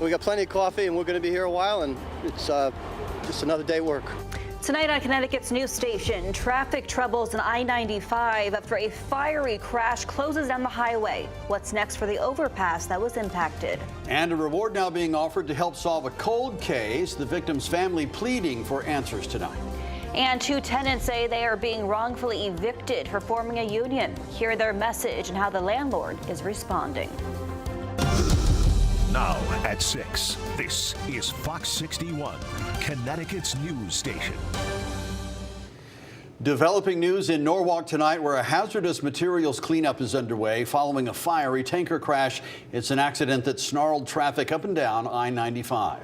We got plenty of coffee, and we're going to be here a while, and it's just another day at work. Tonight on Connecticut's news station, traffic troubles on I-95 after a fiery crash closes down the highway. What's next for the overpass that was impacted? And a reward now being offered to help solve a cold case. The victim's family pleading for answers tonight. And 2 tenants say they are being wrongfully evicted for forming a union. Hear their message and how the landlord is responding. Now at 6, this is Fox 61, Connecticut's news station. Developing news in Norwalk tonight, where a hazardous materials cleanup is underway following a fiery tanker crash. It's an accident that snarled traffic up and down I-95.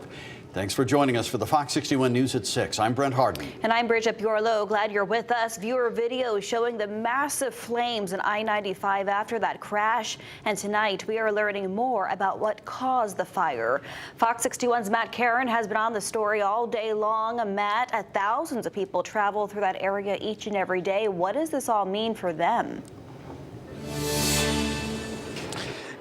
Thanks for joining us for the Fox 61 News at 6. I'm Brent Hardman. And I'm Bridget Bureau. Glad you're with us. Viewer video showing the massive flames in I-95 after that crash. And tonight we are learning more about what caused the fire. Fox 61's Matt Karen has been on the story all day long. Matt, thousands of people travel through that area each and every day. What does this all mean for them?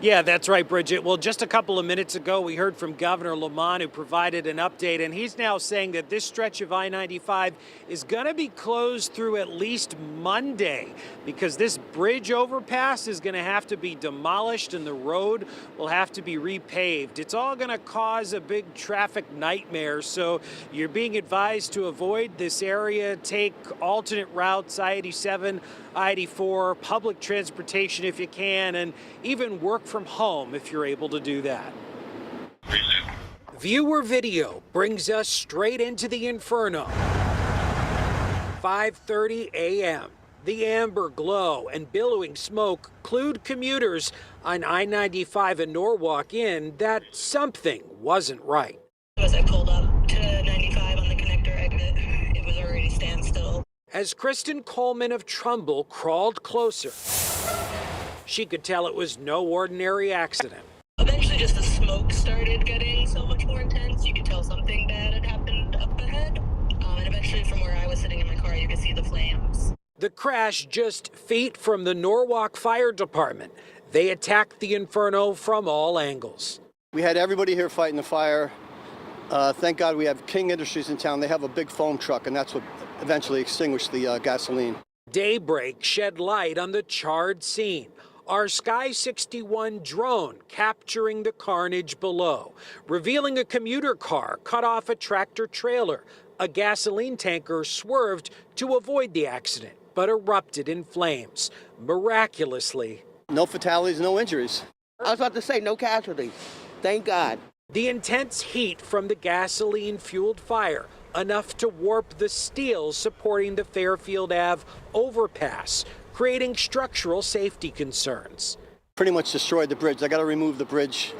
Yeah, that's right, Bridget. Well, just a couple of minutes ago, we heard from Governor Lamont, who provided an update, and he's now saying that this stretch of I-95 is going to be closed through at least Monday because this bridge overpass is going to have to be demolished and the road will have to be repaved. It's all going to cause a big traffic nightmare, so you're being advised to avoid this area, take alternate routes, I-87, I-84, public transportation if you can, and even work from home if you're able to do that. Viewer video brings us straight into the inferno. 5:30 a.m. The amber glow and billowing smoke clued commuters on I-95 in Norwalk in that something wasn't right. As I pulled up to 95 on the connector exit, it was already standstill. As Kristen Coleman of Trumbull crawled closer, she could tell it was no ordinary accident. Eventually just the smoke started getting so much more intense. You could tell something bad had happened up ahead. And eventually from where I was sitting in my car, you could see the flames. The crash just feet from the Norwalk Fire Department. They attacked the inferno from all angles. We had everybody here fighting the fire. Thank God we have King Industries in town. They have a big foam truck, and that's what eventually extinguished the gasoline. Daybreak shed light on the charred scene. Our Sky 61 drone capturing the carnage below, revealing a commuter car cut off a tractor trailer. A gasoline tanker swerved to avoid the accident, but erupted in flames. Miraculously, no fatalities, no injuries. I was about to say no casualties. Thank God. The intense heat from the gasoline-fueled fire, enough to warp the steel supporting the Fairfield Ave overpass, creating structural safety concerns. Pretty much destroyed the bridge. I got to remove the bridge.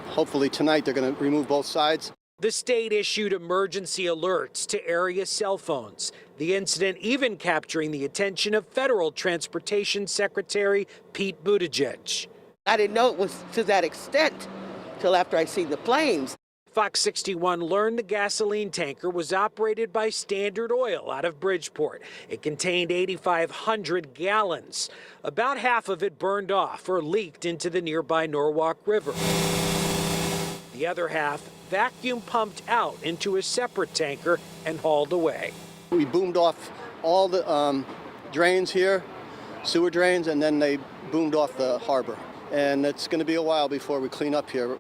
Hopefully tonight they're going to remove both sides. The state issued emergency alerts to area cell phones. The incident even capturing the attention of Federal Transportation Secretary Pete Buttigieg. I didn't know it was to that extent till after I seen the flames. Fox 61 learned the gasoline tanker was operated by Standard Oil out of Bridgeport. It contained 8,500 gallons. About half of it burned off or leaked into the nearby Norwalk River. The other half vacuum pumped out into a separate tanker and hauled away. We boomed off all the drains here, sewer drains, and then they boomed off the harbor. And it's going to be a while before we clean up here.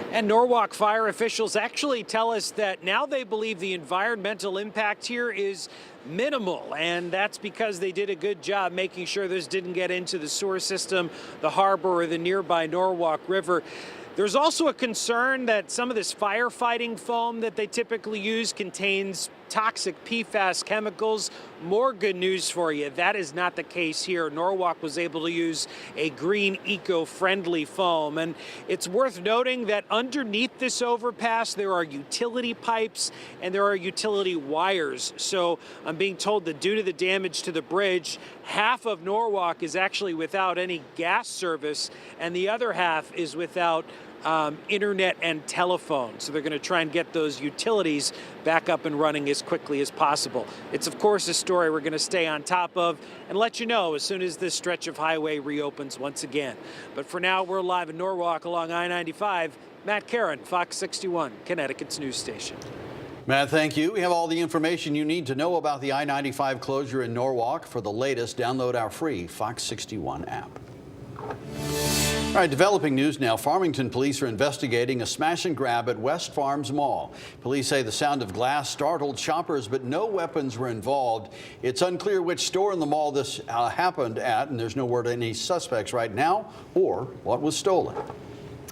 And Norwalk fire officials actually tell us that now they believe the environmental impact here is minimal, and that's because they did a good job making sure this didn't get into the sewer system, the harbor, or the nearby Norwalk River. There's also a concern that some of this firefighting foam that they typically use contains toxic PFAS chemicals. More good news for you. That is not the case here. Norwalk was able to use a green, eco-friendly foam. And it's worth noting that underneath this overpass, there are utility pipes and there are utility wires. So I'm being told that due to the damage to the bridge, half of Norwalk is actually without any gas service and the other half is without internet and telephone. So they're going to try and get those utilities back up and running as quickly as possible. It's, of course, a story we're going to stay on top of and let you know as soon as this stretch of highway reopens once again. But for now, we're live in Norwalk along I-95. Matt Caron, Fox 61, Connecticut's news station. Matt, thank you. We have all the information you need to know about the I-95 closure in Norwalk. For the latest, download our free Fox 61 app. All right, developing news now. Farmington police are investigating a smash and grab at West Farms Mall. Police say the sound of glass startled shoppers, but no weapons were involved. It's unclear which store in the mall this happened at, and there's no word on any suspects right now or what was stolen.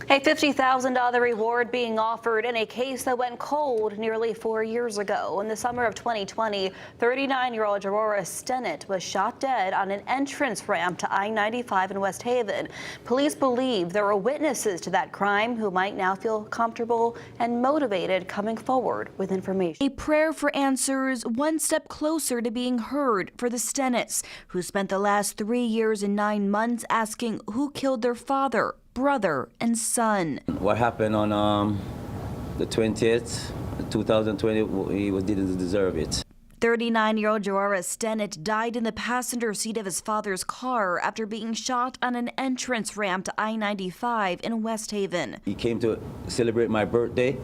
A $50,000 reward being offered in a case that went cold nearly 4 years ago. In the summer of 2020, 39-year-old Aurora Stennett was shot dead on an entrance ramp to I-95 in West Haven. Police believe there were witnesses to that crime who might now feel comfortable and motivated coming forward with information. A prayer for answers, one step closer to being heard for the Stennetts, who spent the last 3 years and 9 months asking who killed their father, brother, and son. What happened on the 20th, 2020, he didn't deserve it. 39-year-old Aurora Stennett died in the passenger seat of his father's car after being shot on an entrance ramp to I-95 in West Haven. He came to celebrate my birthday,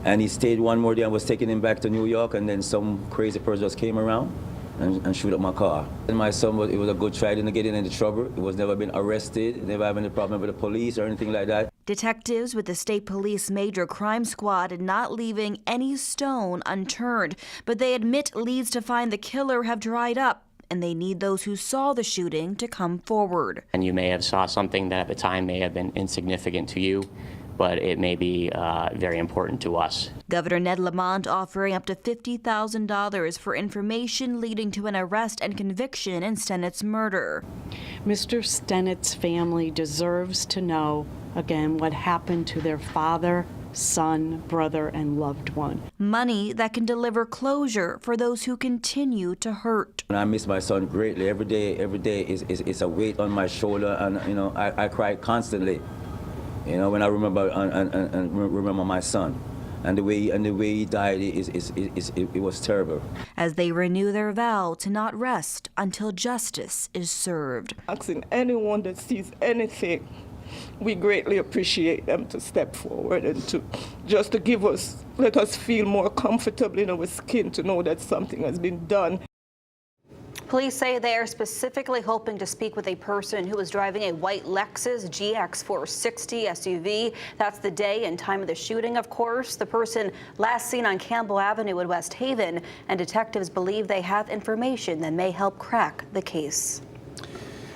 and he stayed one more day. I was taking him back to New York, and then some crazy person just came around and shoot up my car. And my son, it was a good try, didn't get into trouble. He was never been arrested, never had any problem with the police or anything like that. Detectives with the State Police Major Crime Squad are not leaving any stone unturned, but they admit leads to find the killer have dried up, and they need those who saw the shooting to come forward. And you may have saw something that at the time may have been insignificant to you, but it may be very important to us. Governor Ned Lamont offering up to $50,000 for information leading to an arrest and conviction in Stennett's murder. Mr. Stennett's family deserves to know, again, what happened to their father, son, brother, and loved one. Money that can deliver closure for those who continue to hurt. And I miss my son greatly. Every day is a weight on my shoulder, and I cry constantly. When I remember and remember my son, and the way he died, it was terrible. As they renew their vow to not rest until justice is served. Asking anyone that sees anything, we greatly appreciate them to step forward and to let us feel more comfortable in our skin to know that something has been done. Police say they are specifically hoping to speak with a person who was driving a white Lexus GX460 SUV. That's the day and time of the shooting, of course. The person last seen on Campbell Avenue in West Haven, and detectives believe they have information that may help crack the case.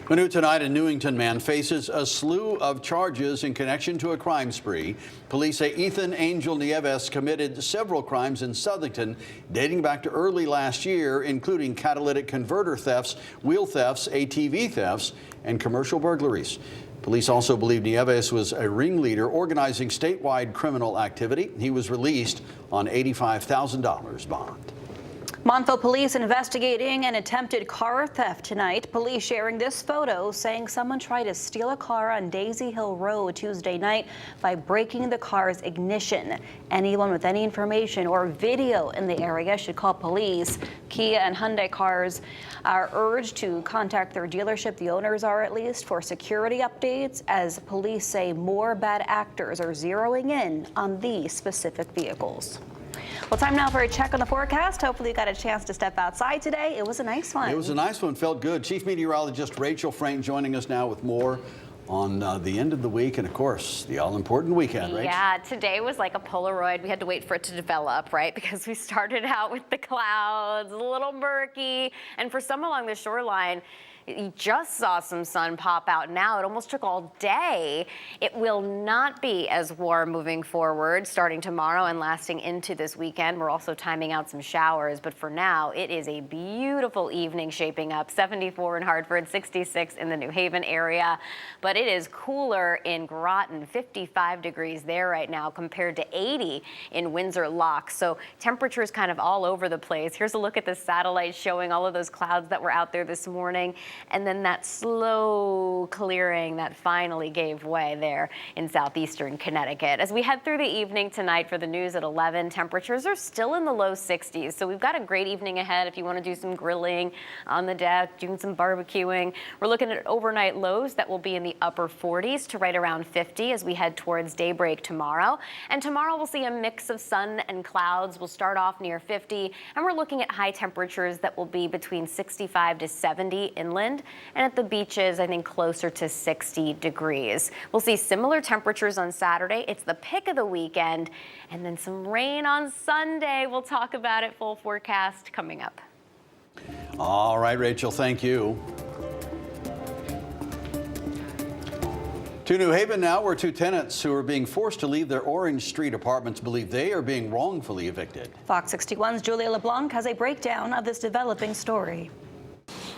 New tonight, a Newington man faces a slew of charges in connection to a crime spree. Police say Ethan Angel Nieves committed several crimes in Southington dating back to early last year, including catalytic converter thefts, wheel thefts, ATV thefts, and commercial burglaries. Police also believe Nieves was a ringleader organizing statewide criminal activity. He was released on $85,000 bond. Montville police investigating an attempted car theft tonight. Police sharing this photo saying someone tried to steal a car on Daisy Hill Road Tuesday night by breaking the car's ignition. Anyone with any information or video in the area should call police. Kia and Hyundai cars are urged to contact their dealership, the owners are at least, for security updates, as police say more bad actors are zeroing in on these specific vehicles. Well, time now for a check on the forecast. Hopefully you got a chance to step outside today. It was a nice one. It was a nice one. Felt good. Chief Meteorologist Rachel Frank joining us now with more on the end of the week and, of course, the all-important weekend, right? Yeah, today was like a Polaroid. We had to wait for it to develop, right? Because we started out with the clouds, a little murky, and for some along the shoreline, you just saw some sun pop out now. It almost took all day. It will not be as warm moving forward, starting tomorrow and lasting into this weekend. We're also timing out some showers, but for now, it is a beautiful evening shaping up. 74 in Hartford, 66 in the New Haven area. But but it is cooler in Groton, 55 degrees there right now compared to 80 in Windsor Lock. So temperatures kind of all over the place. Here's a look at the satellite showing all of those clouds that were out there this morning, and then that slow clearing that finally gave way there in southeastern Connecticut. As we head through the evening tonight for the news at 11, temperatures are still in the low 60s. So we've got a great evening ahead if you want to do some grilling on the deck, doing some barbecuing. We're looking at overnight lows that will be in the upper 40s to right around 50 as we head towards daybreak tomorrow. And tomorrow we'll see a mix of sun and clouds. We'll start off near 50, and we're looking at high temperatures that will be between 65 to 70 inland, and at the beaches, I think closer to 60 degrees. We'll see similar temperatures on Saturday. It's the pick of the weekend, and then some rain on Sunday. We'll talk about it. Full forecast coming up. All right, Rachel, thank you. To New Haven now, where two tenants who are being forced to leave their Orange Street apartments believe they are being wrongfully evicted. Fox 61's Julia LeBlanc has a breakdown of this developing story.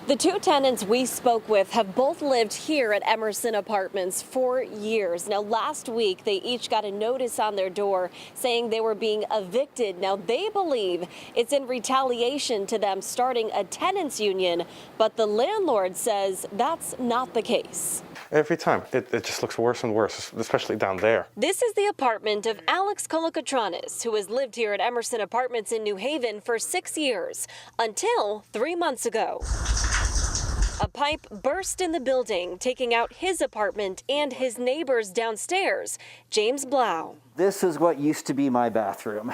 The two tenants we spoke with have both lived here at Emerson Apartments for years. Now, last week, they each got a notice on their door saying they were being evicted. Now, they believe it's in retaliation to them starting a tenants union, but the landlord says that's not the case. Every time, it just looks worse and worse, especially down there. This is the apartment of Alex Colocatranis, who has lived here at Emerson Apartments in New Haven for 6 years, until 3 months ago. A pipe burst in the building, taking out his apartment and his neighbors downstairs. James Blau. This is what used to be my bathroom.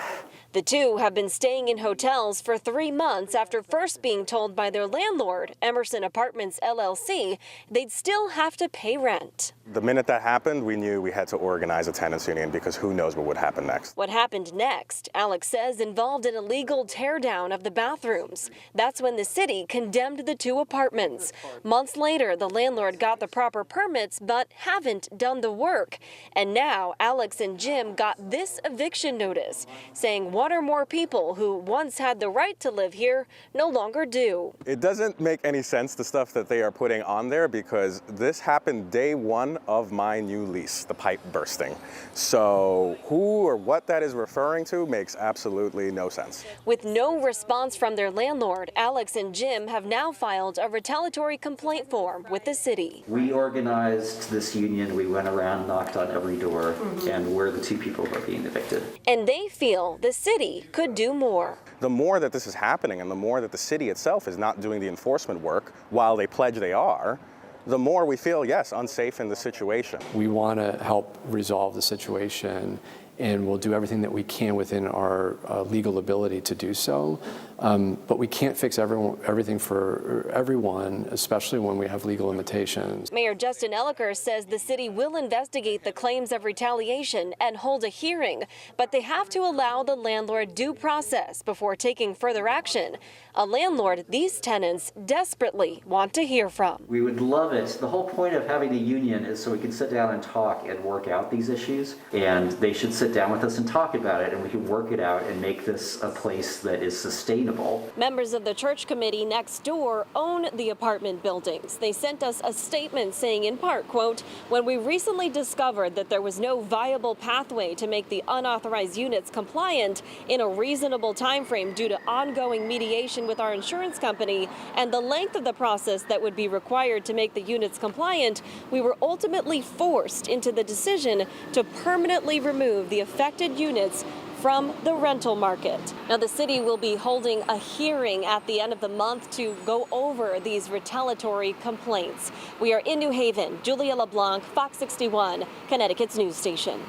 The two have been staying in hotels for 3 months after first being told by their landlord, Emerson Apartments LLC, they'd still have to pay rent. The minute that happened, we knew we had to organize a tenants union because who knows what would happen next. What happened next, Alex says, involved an illegal teardown of the bathrooms. That's when the city condemned the two apartments. Months later, the landlord got the proper permits but haven't done the work. And now Alex and Jim got this eviction notice saying one or more people who once had the right to live here no longer do. It doesn't make any sense, the stuff that they are putting on there, because this happened day one of my new lease, the pipe bursting. So who or what that is referring to makes absolutely no sense. With no response from their landlord, Alex and Jim have now filed a retaliatory complaint form with the city. We organized this union. We went around, knocked on every door, and we're the two people who are being evicted. And they feel the city could do more. The more that this is happening and the more that the city itself is not doing the enforcement work while they pledge they are, the more we feel, yes, unsafe in the situation. We want to help resolve the situation, and we'll do everything that we can within our legal ability to do so. But we can't fix everything for everyone, especially when we have legal limitations. Mayor Justin Elliker says the city will investigate the claims of retaliation and hold a hearing, but they have to allow the landlord due process before taking further action. A landlord these tenants desperately want to hear from. We would love it. The whole point of having a union is so we can sit down and talk and work out these issues, and they should sit down with us and talk about it, and we can work it out and make this a place that is sustainable. Members of the church committee next door own the apartment buildings. They sent us a statement saying in part, quote, "When we recently discovered that there was no viable pathway to make the unauthorized units compliant in a reasonable time frame due to ongoing mediation with our insurance company and the length of the process that would be required to make the units compliant, we were ultimately forced into the decision to permanently remove the affected units from the rental market." Now, the city will be holding a hearing at the end of the month to go over these retaliatory complaints. We are in New Haven. Julia LeBlanc, Fox 61, Connecticut's news station.